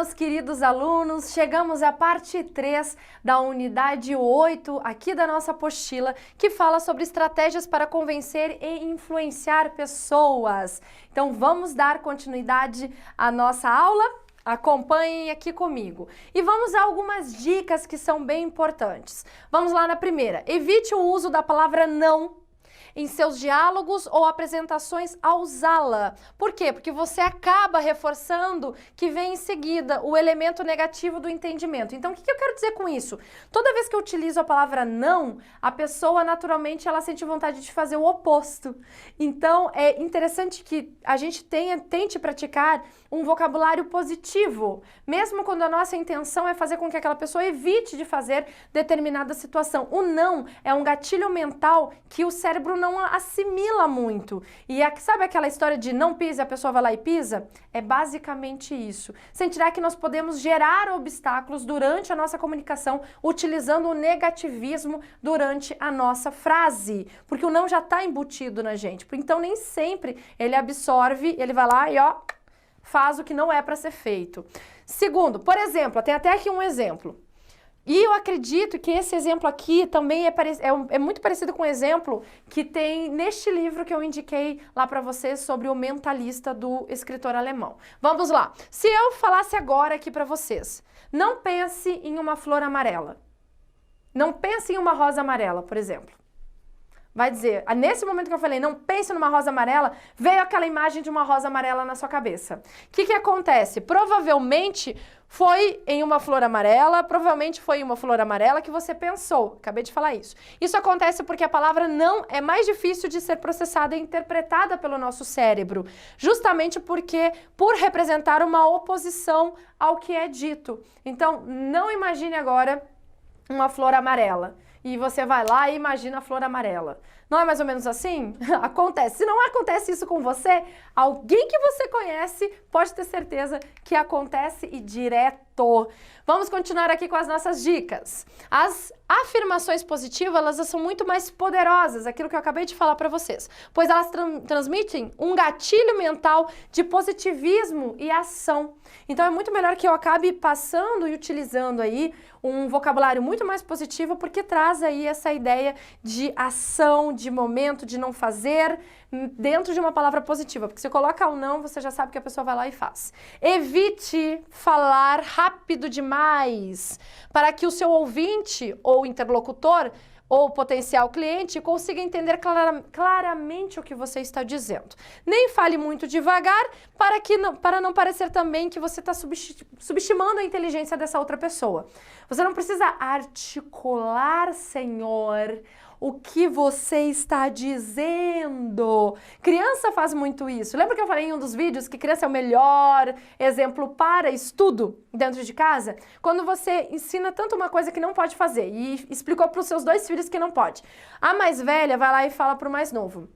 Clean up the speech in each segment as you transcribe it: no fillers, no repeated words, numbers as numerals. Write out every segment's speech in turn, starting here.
meus queridos alunos, chegamos à parte 3 da unidade 8 aqui da nossa apostila, que fala sobre estratégias para convencer e influenciar pessoas. Então vamos dar continuidade à nossa aula? Acompanhem aqui comigo. E vamos a algumas dicas que são bem importantes. Vamos lá na primeira. Evite o uso da palavra não em seus diálogos ou apresentações ao usá-la. Por quê? Porque você acaba reforçando que vem em seguida o elemento negativo do entendimento. Então, o que eu quero dizer com isso? Toda vez que eu utilizo a palavra não, a pessoa naturalmente ela sente vontade de fazer o oposto. Então, é interessante que a gente tente praticar um vocabulário positivo, mesmo quando a nossa intenção é fazer com que aquela pessoa evite de fazer determinada situação. O não é um gatilho mental que o cérebro não assimila muito. E sabe aquela história de não pisa, a pessoa vai lá e pisa? É basicamente isso. Sentirá que nós podemos gerar obstáculos durante a nossa comunicação utilizando o negativismo durante a nossa frase. Porque o não já está embutido na gente. Então nem sempre ele absorve, ele vai lá e ó, faz o que não é para ser feito. Segundo, por exemplo, tem até aqui um exemplo. E eu acredito que esse exemplo aqui também é muito parecido com o exemplo que tem neste livro que eu indiquei lá para vocês sobre o Mentalista do escritor alemão. Vamos lá. Se eu falasse agora aqui para vocês, não pense em uma flor amarela. Não pense em uma rosa amarela, por exemplo. Vai dizer, nesse momento que eu falei, não pense numa rosa amarela, veio aquela imagem de uma rosa amarela na sua cabeça. O que acontece? Provavelmente foi em uma flor amarela, que você pensou. Acabei de falar isso. Isso acontece porque a palavra não é mais difícil de ser processada e interpretada pelo nosso cérebro. Justamente porque, por representar uma oposição ao que é dito. Então, não imagine agora uma flor amarela. E você vai lá e imagina a flor amarela. Não é mais ou menos assim? Acontece. Se não acontece isso com você, alguém que você conhece pode ter certeza que acontece e direto. Vamos continuar aqui com as nossas dicas. As afirmações positivas, elas são muito mais poderosas, aquilo que eu acabei de falar para vocês, pois elas transmitem um gatilho mental de positivismo e ação. Então é muito melhor que eu acabe passando e utilizando aí um vocabulário muito mais positivo, porque traz aí essa ideia de ação, de momento, de não fazer, dentro de uma palavra positiva. Porque se coloca o não, você já sabe que a pessoa vai lá e faz. Evite falar rápido demais, para que o seu ouvinte ou interlocutor ou potencial cliente consiga entender claramente o que você está dizendo. Nem fale muito devagar para não parecer também que você está subestimando a inteligência dessa outra pessoa. Você não precisa articular, senhor, o que você está dizendo. Criança faz muito isso. Lembra que eu falei em um dos vídeos que criança é o melhor exemplo para estudo dentro de casa? Quando você ensina tanto uma coisa que não pode fazer e explicou para os seus dois filhos que não pode. A mais velha vai lá e fala para o mais novo.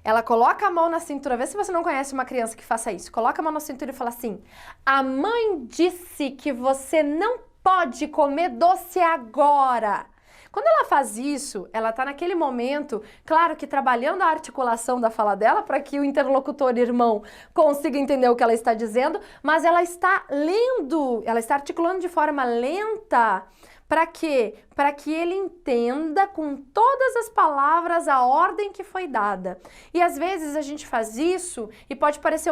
Ela coloca a mão na cintura, vê se você não conhece uma criança que faça isso. Coloca a mão na cintura e fala assim: a mãe disse que você não pode comer doce agora. Quando ela faz isso, ela está naquele momento, claro que trabalhando a articulação da fala dela para que o interlocutor irmão consiga entender o que ela está dizendo, mas ela está lendo, ela está articulando de forma lenta. Para quê? Para que ele entenda com todas as palavras a ordem que foi dada. E às vezes a gente faz isso e pode parecer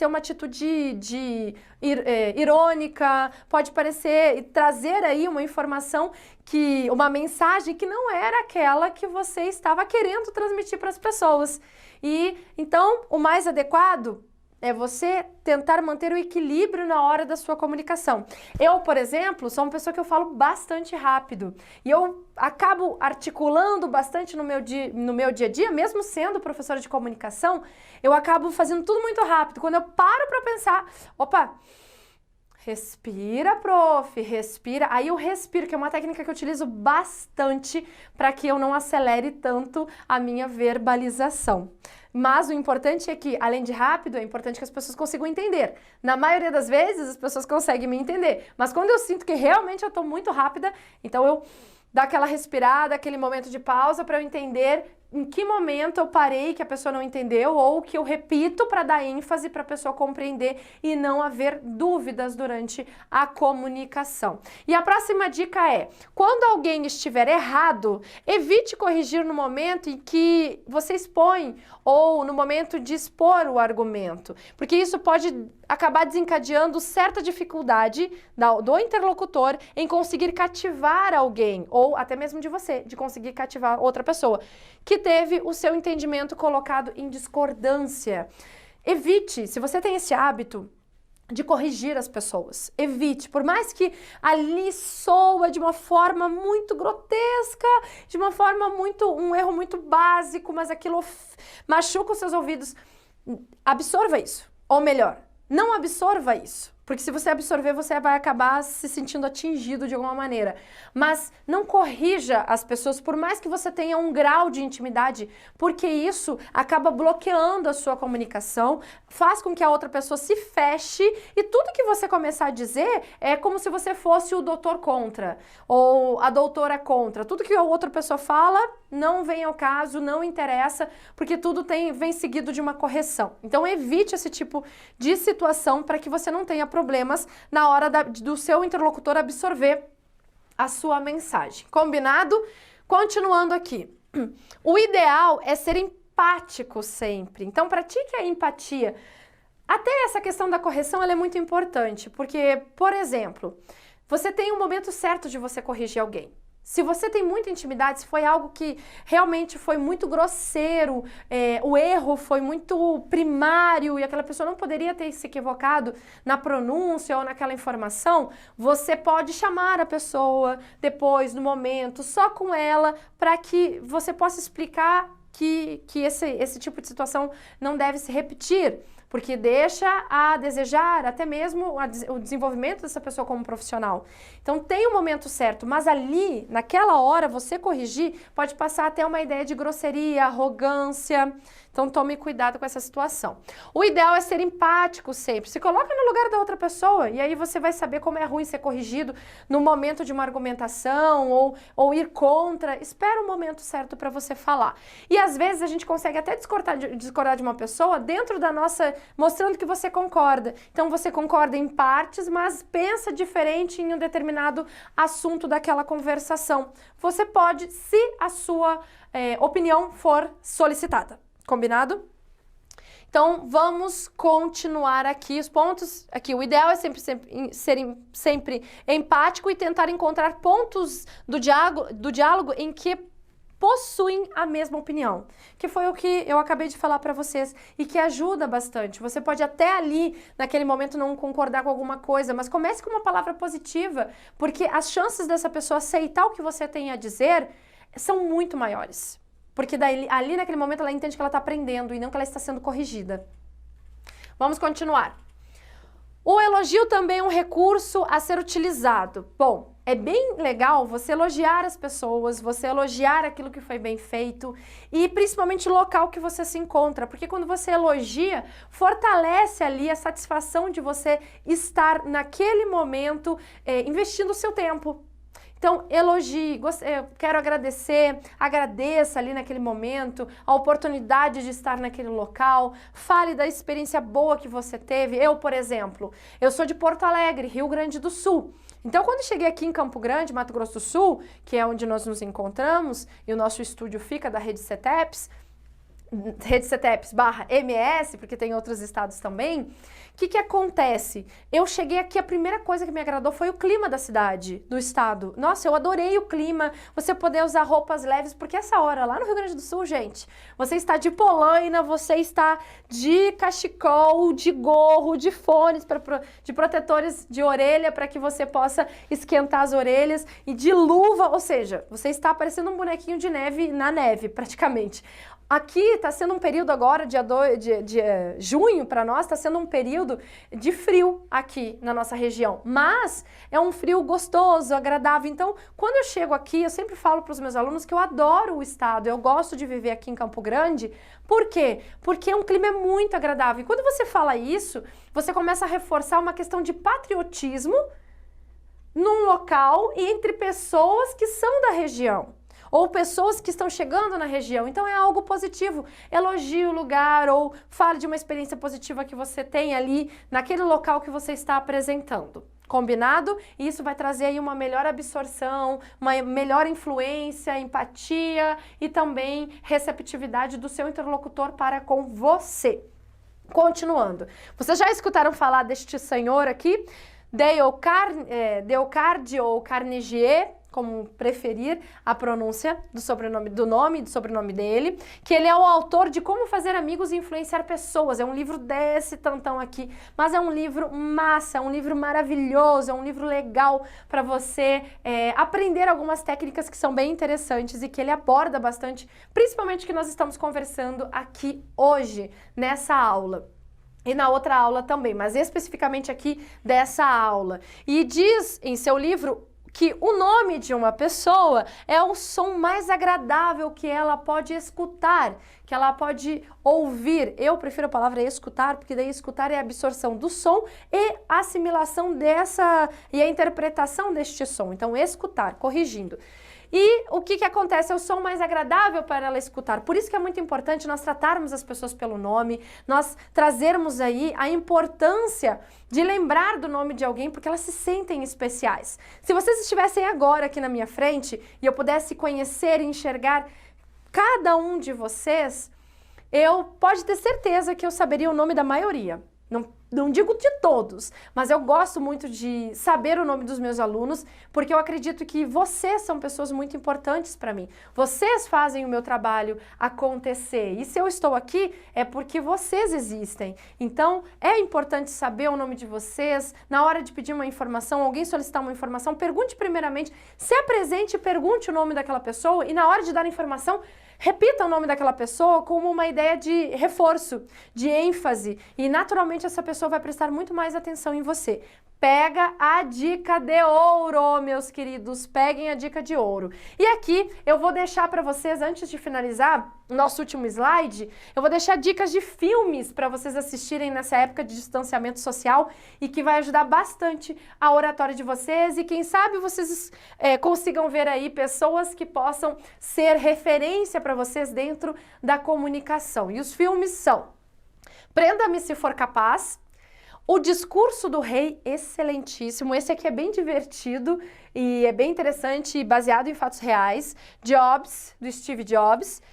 uma atitude irônica, pode trazer aí uma informação, uma mensagem que não era aquela que você estava querendo transmitir para as pessoas. E então o mais adequado é você tentar manter o equilíbrio na hora da sua comunicação. Eu, por exemplo, sou uma pessoa que eu falo bastante rápido. E eu acabo articulando bastante no meu dia a dia, mesmo sendo professora de comunicação, eu acabo fazendo tudo muito rápido. Quando eu paro para pensar, opa, respira, prof, respira. Aí eu respiro, que é uma técnica que eu utilizo bastante para que eu não acelere tanto a minha verbalização. Mas o importante é que, além de rápido, é importante que as pessoas consigam entender. Na maioria das vezes, as pessoas conseguem me entender. Mas quando eu sinto que realmente eu estou muito rápida, então eu dou aquela respirada, aquele momento de pausa para eu entender em que momento eu parei que a pessoa não entendeu ou que eu repito para dar ênfase para a pessoa compreender e não haver dúvidas durante a comunicação. E a próxima dica é: quando alguém estiver errado, evite corrigir no momento em que você expõe ou no momento de expor o argumento, porque isso pode acabar desencadeando certa dificuldade do interlocutor em conseguir cativar alguém, ou até mesmo de você, de conseguir cativar outra pessoa, que teve o seu entendimento colocado em discordância. Evite, se você tem esse hábito de corrigir as pessoas, evite, por mais que ali soa de uma forma muito grotesca, de uma forma um erro muito básico, mas aquilo machuca os seus ouvidos, absorva isso, ou melhor, não absorva isso, porque se você absorver, você vai acabar se sentindo atingido de alguma maneira. Mas não corrija as pessoas, por mais que você tenha um grau de intimidade, porque isso acaba bloqueando a sua comunicação, faz com que a outra pessoa se feche e tudo que você começar a dizer é como se você fosse o doutor contra, ou a doutora contra. Tudo que a outra pessoa fala não vem ao caso, não interessa, porque tudo vem seguido de uma correção. Então evite esse tipo de situação para que você não tenha problemas na hora do seu interlocutor absorver a sua mensagem. Combinado? Continuando aqui. O ideal é ser empático sempre. Então pratique a empatia. Até essa questão da correção ela é muito importante, porque, por exemplo, você tem um momento certo de você corrigir alguém. Se você tem muita intimidade, se foi algo que realmente foi muito grosseiro, o erro foi muito primário e aquela pessoa não poderia ter se equivocado na pronúncia ou naquela informação, você pode chamar a pessoa depois, no momento, só com ela, para que você possa explicar que esse tipo de situação não deve se repetir, porque deixa a desejar até mesmo o desenvolvimento dessa pessoa como profissional. Então tem um momento certo, mas ali, naquela hora, você corrigir pode passar até uma ideia de grosseria, arrogância. Então tome cuidado com essa situação. O ideal é ser empático sempre. Se coloca no lugar da outra pessoa e aí você vai saber como é ruim ser corrigido no momento de uma argumentação ou ir contra. Espera o momento certo para você falar. E às vezes a gente consegue até discordar de uma pessoa dentro da nossa, mostrando que você concorda. Então você concorda em partes, mas pensa diferente em um determinado assunto daquela conversação. Você pode, se a sua opinião for solicitada. Combinado? Então, vamos continuar aqui os pontos. Aqui, o ideal é sempre ser sempre empático e tentar encontrar pontos do diálogo em que possuem a mesma opinião, que foi o que eu acabei de falar para vocês e que ajuda bastante. Você pode até ali, naquele momento, não concordar com alguma coisa, mas comece com uma palavra positiva, porque as chances dessa pessoa aceitar o que você tem a dizer são muito maiores. Porque daí, ali naquele momento ela entende que ela está aprendendo e não que ela está sendo corrigida. Vamos continuar. O elogio também é um recurso a ser utilizado. Bom, é bem legal você elogiar as pessoas, você elogiar aquilo que foi bem feito e principalmente o local que você se encontra, porque quando você elogia, fortalece ali a satisfação de você estar naquele momento investindo o seu tempo. Então, elogie, quero agradecer, agradeça ali naquele momento a oportunidade de estar naquele local, fale da experiência boa que você teve. Eu, por exemplo, eu sou de Porto Alegre, Rio Grande do Sul. Então, quando cheguei aqui em Campo Grande, Mato Grosso do Sul, que é onde nós nos encontramos, e o nosso estúdio fica da Rede CETEPS, Rede CETEPS/MS, porque tem outros estados também, o que acontece? Eu cheguei aqui, a primeira coisa que me agradou foi o clima da cidade, do estado. Nossa, eu adorei o clima, você poder usar roupas leves, porque essa hora, lá no Rio Grande do Sul, gente, você está de polaina, você está de cachecol, de gorro, de fones, de protetores de orelha, para que você possa esquentar as orelhas, e de luva, ou seja, você está parecendo um bonequinho de neve na neve, praticamente. Aqui está sendo um período agora, de junho, para nós, está sendo um período de frio aqui na nossa região. Mas é um frio gostoso, agradável. Então, quando eu chego aqui, eu sempre falo para os meus alunos que eu adoro o estado, eu gosto de viver aqui em Campo Grande. Por quê? Porque um clima muito agradável. E quando você fala isso, você começa a reforçar uma questão de patriotismo num local e entre pessoas que são da região. ou pessoas que estão chegando na região. Então é algo positivo. Elogie o lugar ou fale de uma experiência positiva que você tem ali naquele local que você está apresentando. Combinado? E isso vai trazer aí uma melhor absorção, uma melhor influência, empatia e também receptividade do seu interlocutor para com você. Continuando, vocês já escutaram falar deste senhor aqui, Dale Carnegie, como preferir a pronúncia do sobrenome, do nome e do sobrenome dele, que ele é o autor de Como Fazer Amigos e Influenciar Pessoas. É um livro desse tantão aqui, mas é um livro massa, é um livro maravilhoso, é um livro legal para você aprender algumas técnicas que são bem interessantes e que ele aborda bastante, principalmente que nós estamos conversando aqui hoje, nessa aula. E na outra aula também, mas especificamente aqui dessa aula. E diz em seu livro que o nome de uma pessoa é o som mais agradável que ela pode escutar, que ela pode ouvir. Eu prefiro a palavra escutar, porque daí escutar é a absorção do som e a assimilação e a interpretação deste som. Então, escutar, corrigindo. E o que acontece? É o som mais agradável para ela escutar. Por isso que é muito importante nós tratarmos as pessoas pelo nome, nós trazermos aí a importância de lembrar do nome de alguém, porque elas se sentem especiais. Se vocês estivessem agora aqui na minha frente e eu pudesse conhecer e enxergar cada um de vocês, pode ter certeza que eu saberia o nome da maioria. Não digo de todos, mas eu gosto muito de saber o nome dos meus alunos, porque eu acredito que vocês são pessoas muito importantes para mim. Vocês fazem o meu trabalho acontecer. E se eu estou aqui, é porque vocês existem. Então, é importante saber o nome de vocês. Na hora de pedir uma informação, alguém solicitar uma informação, pergunte primeiramente, se apresente e pergunte o nome daquela pessoa, e na hora de dar informação, repita o nome daquela pessoa como uma ideia de reforço, de ênfase, e naturalmente essa pessoa vai prestar muito mais atenção em você. Pega a dica de ouro, meus queridos, peguem a dica de ouro. E aqui eu vou deixar para vocês, antes de finalizar o nosso último slide, eu vou deixar dicas de filmes para vocês assistirem nessa época de distanciamento social e que vai ajudar bastante a oratória de vocês e quem sabe vocês consigam ver aí pessoas que possam ser referência para vocês dentro da comunicação. E os filmes são Prenda-me se for capaz, O Discurso do Rei, excelentíssimo, esse aqui é bem divertido e é bem interessante, baseado em fatos reais, Jobs, do Steve Jobs,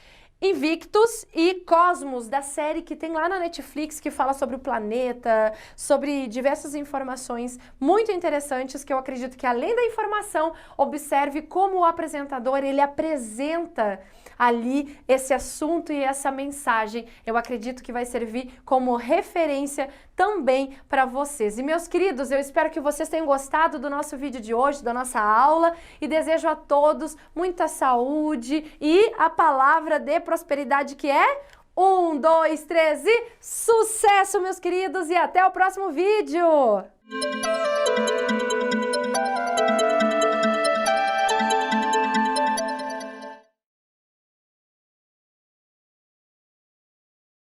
Invictus e Cosmos, da série que tem lá na Netflix, que fala sobre o planeta, sobre diversas informações muito interessantes que eu acredito que, além da informação, observe como o apresentador, ele apresenta ali esse assunto e essa mensagem. Eu acredito que vai servir como referência também para vocês. E meus queridos, eu espero que vocês tenham gostado do nosso vídeo de hoje, da nossa aula, e desejo a todos muita saúde e a palavra de prosperidade que é 1, 2, 3 e sucesso, meus queridos, e até o próximo vídeo!